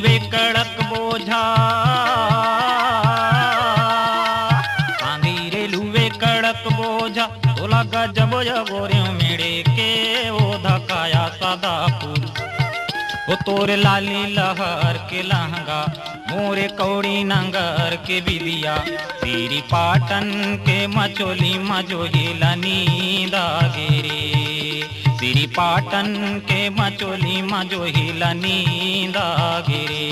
लुवे कड़क बोझा, कांदी रे लुवे कड़क बोझा, तोला गजब गोरे मेड़े के वो धकाया सदा फूल। वो तोरे लाली लहर के लहंगा, मोरे कौड़ी नंगर के बिदिया, तेरी पाटन के मचोली मजोहिला नींदा गिरे, तेरी पाटन के मचोली मजोहिला नींदा गिरे।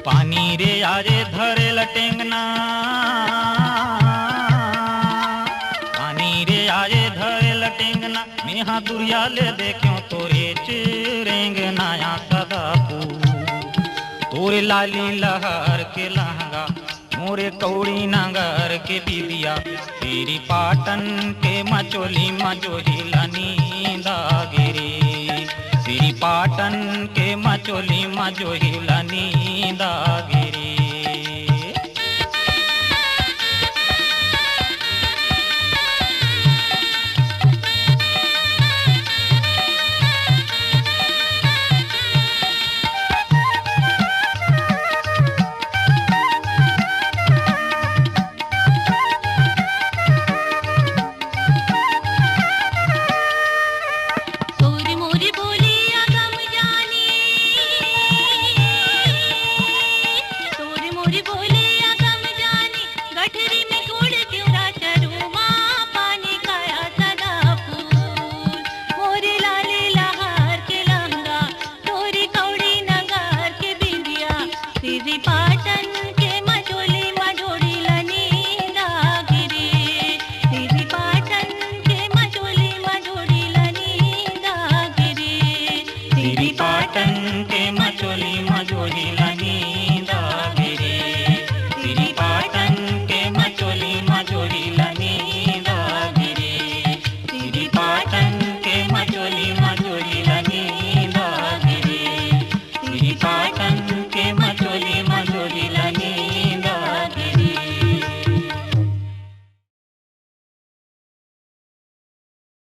पानी रे आरे धरे लटेंगना, पानी रे आरे धरे लटेंगना, मेहा दुरिया ले देखो तोरे चिरेंगना या सदा फूल। तोरे लाली लहर के लहंगा, मोरे कौड़ी नंगर के बिदिया, तेरी पाटन के मचोली मजोहिला नींदा गिरे, तेरी पाटन के मचोली मजोहिला नींदा गिरे।